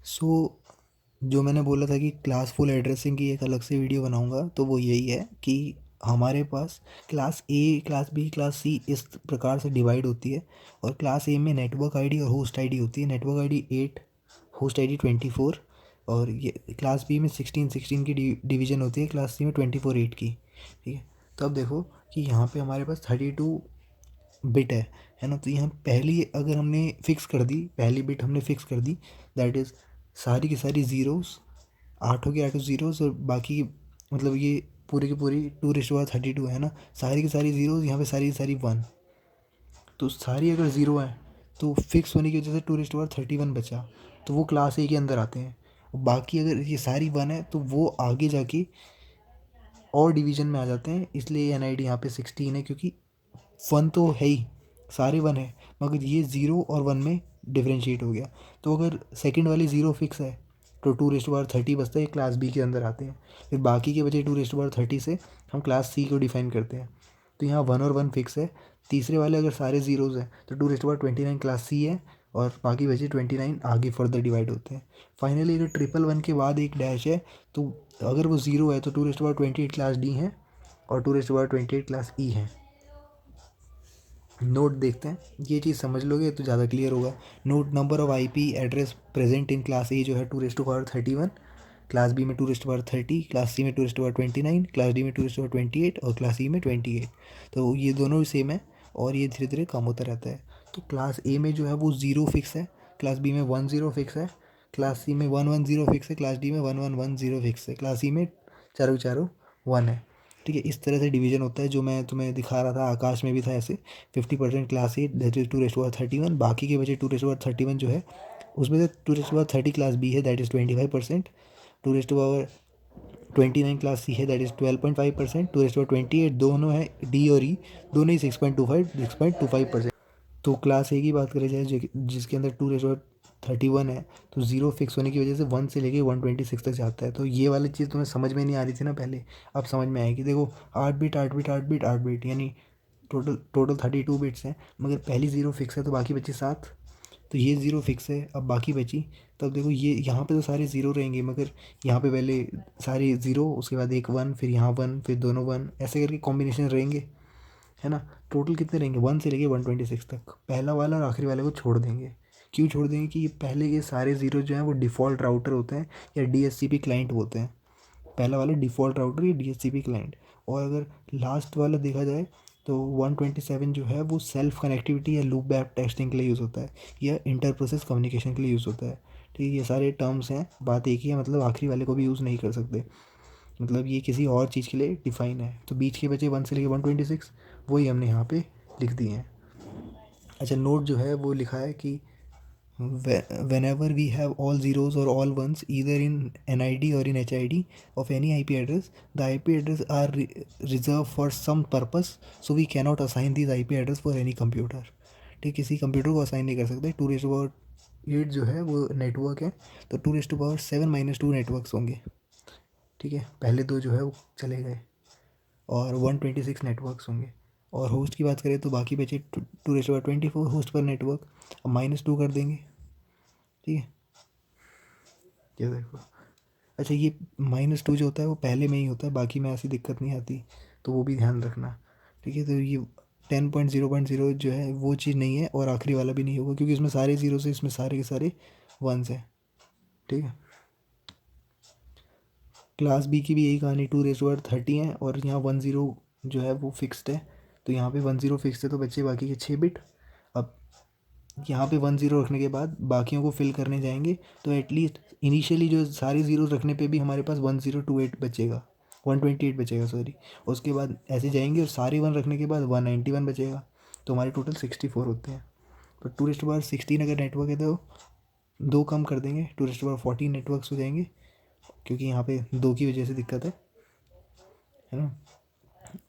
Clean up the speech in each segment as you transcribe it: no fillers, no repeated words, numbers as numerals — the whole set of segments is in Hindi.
सो जो मैंने बोला था कि क्लास फुल एड्रेसिंग की एक अलग से वीडियो बनाऊंगा, तो वो यही है कि हमारे पास class A, class B, class C इस प्रकार से डिवाइड होती है। और क्लास ए में नेटवर्क आईडी और होस्ट आईडी होती है। Network ID 8, host ID 24। और ये क्लास बी में 16 की डिवीज़न होती है, क्लास सी में 24 8 की। ठीक है। तो अब देखो कि यहाँ पे हमारे पास 32 बिट है ना। तो यहाँ पहली अगर हमने फिक्स कर दी, पहली बिट हमने फिक्स कर दी, दैट इज़ सारी की सारी ज़ीरोज़, आठों के आठों ज़ीरोज़, और बाकी मतलब ये पूरी की पूरी 2:32 है ना। सारी की सारी ज़ीरोज़, यहाँ पे सारी की सारी 1। तो सारी अगर ज़ीरो है तो फिक्स होने की वजह से 2:31 बचा, तो वो क्लास ए के अंदर आते हैं। बाकी अगर ये सारी 1 है तो वो आगे जाके और डिवीज़न में आ जाते हैं, इसलिए एन आई डी यहाँ पे 16 है, क्योंकि 1 तो है ही, सारे 1 है, मगर ये 0 और 1 में डिफ्रेंशिएट हो गया। तो अगर सेकंड वाली 0 फिक्स है तो 2:30 बचता है, ये क्लास बी के अंदर आते हैं। फिर बाकी के बचे 2:30 से हम क्लास सी को डिफाइन करते हैं। तो यहाँ 1 और 1 फिक्स है। तीसरे वाले अगर सारे ज़ीरोज़ हैं तो 2:29 क्लास सी है, और बाकी बचे 29 आगे फर्दर डिवाइड होते हैं। फाइनली अगर 111 के बाद एक डैश है, तो अगर वो 0 है तो 2:28 क्लास डी है, और 2:28 क्लास ई है। नोट देखते हैं, ये चीज़ समझ लोगे तो ज़्यादा क्लियर होगा। Note number of IP address present in class ए जो है 2:31, क्लास बी में 2:30, क्लास सी में 2:29, क्लास डी में 2:28, और क्लास ई में 28। तो ये दोनों भी सेम है, और ये धीरे धीरे कम होता रहता है। तो क्लास ए में जो है वो 0 फिक्स है, क्लास बी में 1 0 फिक्स है, क्लास सी में 1 1 0 फिक्स है, क्लास डी में 1 1 1 0 फिक्स है, क्लास ई में चारों चारों 1 है। ठीक है। इस तरह से डिवीजन होता है, जो मैं तुम्हें दिखा रहा था, आकाश में भी था ऐसे। 50% क्लास ए, दैट इज़ 2:31। बाकी के बचे 2:31 जो है, उसमें से 2:30 क्लास बी है, दैट इज़ 25%। 2:29 क्लास सी है, दैट इज़ 12.5%। 2:28 दोनों है, डी और ई, दोनों ही 6.25%। तो क्लास ए की बात करें जाए, जिसके अंदर 2:31 है, तो 0 फिक्स होने की वजह से 1 से लेके 126 तक जाता है। तो ये वाली चीज़ तुम्हें समझ में नहीं आ रही थी ना पहले, अब समझ में आएगी। देखो 8 बिट 8 बिट 8 बिट 8 बिट, यानी टोटल 32 बिट्स हैं, मगर पहली 0 फिक्स है तो बाकी बची 7। तो ये 0 फिक्स है, अब बाकी बची। तब देखो ये यहाँ पे तो सारे 0 रहेंगे, मगर यहाँ पे पहले सारे 0, उसके बाद एक 1, फिर यहाँ 1, फिर दोनों 1, ऐसे करके कॉम्बिनेशन रहेंगे, है ना। टोटल कितने रहेंगे, 1 से लेके 126 तक। पहला वाला और आखिरी वाले को छोड़ देंगे। क्यों छोड़ देंगे कि ये पहले के सारे ज़ीरो जो हैं वो डिफ़ॉल्ट राउटर होते हैं, या DHCP क्लाइंट होते हैं। पहला वाला डिफ़ॉल्ट राउटर या DHCP क्लाइंट। और अगर लास्ट वाला देखा जाए तो 127 जो है वो सेल्फ कनेक्टिविटी या लूप बैक टेस्टिंग के लिए यूज़ होता है, या इंटर प्रोसेस कम्युनिकेशन के लिए यूज़ होता है। ठीक है। ये सारे टर्म्स हैं, बात एक ही है, मतलब आखिरी वाले को भी यूज़ नहीं कर सकते, मतलब ये किसी और चीज़ के लिए डिफ़ाइन है। तो बीच के बचे 1 से लेकर 126, वही हमने यहाँ पे लिख दिए हैं। अच्छा, नोट जो है वो लिखा है कि whenever we have all zeros or all ones either in NID or in HID of any IP address, the IP address are reserved for some purpose, so we cannot assign these IP address for any computer। ठीक, किसी कंप्यूटर को असाइन नहीं कर सकते। 2:8 जो है वो नेटवर्क है, तो 2:7 - 2 नेटवर्क्स होंगे। ठीक है। पहले दो जो है वो चले गए, और 126 नेटवर्क्स होंगे। और होस्ट की बात करें तो बाकी बचे 2:24 होस्ट पर नेटवर्क। अब -2 कर देंगे। ठीक है। ये देखो, अच्छा ये -2 जो होता है वो पहले में ही होता है, बाकी में ऐसी दिक्कत नहीं आती, तो वो भी ध्यान रखना। ठीक है। तो ये 10.0.0 जो है वो चीज़ नहीं है, और आखिरी वाला भी नहीं होगा, क्योंकि इसमें सारे ज़ीरो से इसमें सारे के सारे 1s हैं। ठीक है। क्लास बी की भी यही कहानी, 2:30 है, और यहाँ 10 जो है वो फिक्स्ड है। तो यहाँ पे 10 फिक्स्ड है, तो बच्चे बाकी के 6 बिट। अब यहाँ पे 10 रखने के बाद बाकियों को फिल करने जाएंगे, तो एटलीस्ट इनिशियली जो सारे ज़ीरो रखने पे भी हमारे पास 1028 बचेगा, 128 बचेगा सॉरी। उसके बाद ऐसे जाएंगे, और सारे 1 रखने के बाद 191 बचेगा, तो हमारे टोटल 64 होते हैं। तो 2:16 अगर नेटवर्क है तो दो कम कर देंगे, 2:14 नेटवर्क्स हो जाएंगे, क्योंकि यहाँ पे 2 की वजह से दिक्कत है ना।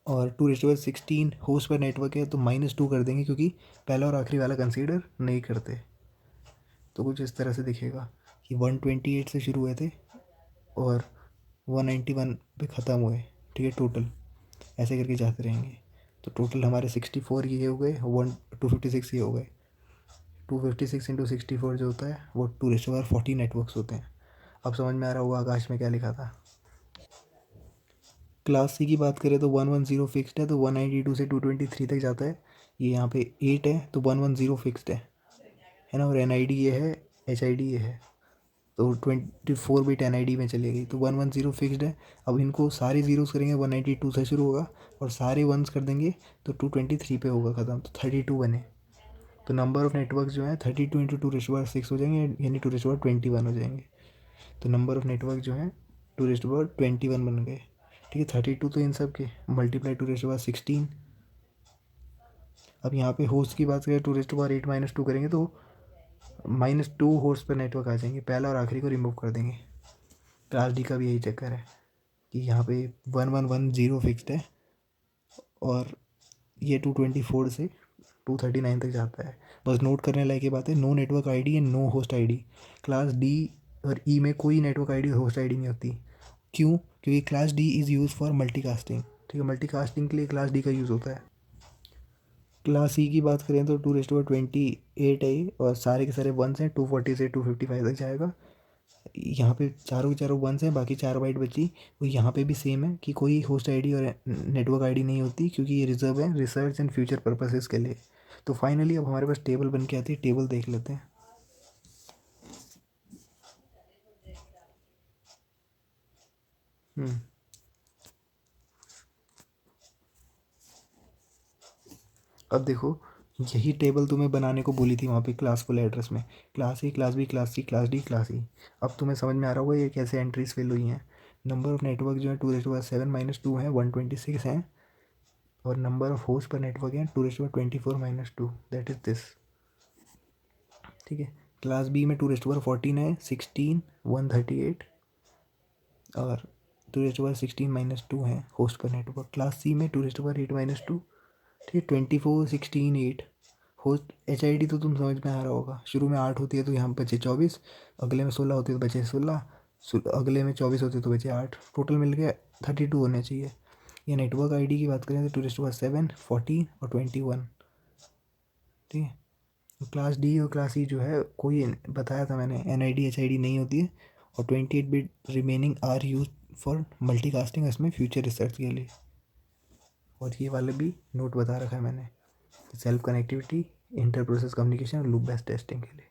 और 2:16 होस्ट पर नेटवर्क है तो -2 कर देंगे, क्योंकि पहला और आखिरी वाला कंसीडर नहीं करते। तो कुछ इस तरह से दिखेगा कि 128 से शुरू हुए थे, और 191 पे ख़त्म हुए। ठीक है। टोटल ऐसे करके जाते रहेंगे, तो टोटल हमारे 64 ये हो गए, 256 ये हो गए। 256 इंटू 64 जो होता है वो 2⁻40 नेटवर्क्स होते हैं। अब समझ में आ रहा होगा आकाश में क्या लिखा था। क्लास सी की बात करें तो 110 फिक्स्ड है, तो 192 से 223 तक जाता है। ये यहाँ पे 8 है तो 110 फिक्स्ड है ना। और NID ये है, HID ये है, तो 24 बिट NID में चलेगी, तो 110 फिक्स्ड है। अब इनको सारे ज़ीरोस करेंगे 192 से शुरू होगा और सारे वंस कर देंगे तो 223 पे होगा ख़त्म, तो 32 बने। तो नंबर ऑफ़ नेटवर्क जो है 32 इंटू 2⁻6 हो जाएंगे, यानी 2⁻21 हो जाएंगे। तो नंबर ऑफ़ नेटवर्क जो है 2⁻21 बन गए। ठीक है, 32 तो इन सब के मल्टीप्लाई 2⁻16। अब यहाँ पे होस्ट की बात करें 2⁻8 - 2 करेंगे तो -2 होस्ट पर नेटवर्क आ जाएंगे, पहला और आखिरी को रिमूव कर देंगे। क्लास डी का भी यही चक्कर है कि यहाँ पे 1110 फिक्स्ड है और ये 224 से 239 तक जाता है। बस नोट करने लायक ये बात है, no network ID and no host ID. Class D और ई में कोई नेटवर्क आईडी और होस्ट आईडी नहीं होती। क्यों? क्योंकि class D is use for multicasting. ठीक है, मल्टीकास्टिंग के लिए क्लास डी का यूज़ होता है। क्लास ई की बात करें तो 2⁻28 है ये, और सारे के सारे वंस हैं, 240 से 255 तक जाएगा। यहाँ पे चारों के चारों वंस हैं, बाकी 4 बाइट बची। वो यहाँ पे भी सेम है कि कोई होस्ट आईडी और नेटवर्क आईडी नहीं होती, क्योंकि ये रिजर्व है रिसर्च एंड फ्यूचर पर्पसेस के लिए। तो फाइनली अब हमारे पास टेबल बन के आती है, टेबल देख लेते हैं। अब देखो, यही टेबल तुम्हें बनाने को बोली थी वहाँ पे क्लासफुल एड्रेस में, class A, class B, class C, class D, class E. अब तुम्हें समझ में आ रहा होगा ये कैसे एंट्रीज फिल हुई हैं। नंबर ऑफ नेटवर्क जो है 2⁻7 - 2 है, 126 हैं। और नंबर ऑफ होस्ट पर नेटवर्क है 2⁻24 - 2, दैट इज दिस। ठीक है, क्लास बी में 2⁻14 है, 16, 138। और 2⁻16 - 2 है होस्ट पर नेटवर्क। क्लास सी में 2⁻8 - 2। ठीक है, 24, 16, 8। होस्ट HID तो तुम समझ में आ रहा होगा, शुरू में 8 होती है तो यहाँ बचे 24, अगले में 16 होती है तो बचे 16, अगले में 24 होते तो बचे 8, टोटल मिल के 32 होने चाहिए। ये नेटवर्क ID की बात करें तो 2⁻7, 14 और 21। ठीक है, क्लास डी और क्लास ई जो है कोई बताया था मैंने, NID HID नहीं होती है। और 28 bit remaining are use for multicasting, इसमें फ्यूचर रिसर्च के लिए। और ये वाले भी नोट बता रखा है मैंने, self connectivity, inter process communication और लूप बेस्ड टेस्टिंग के लिए।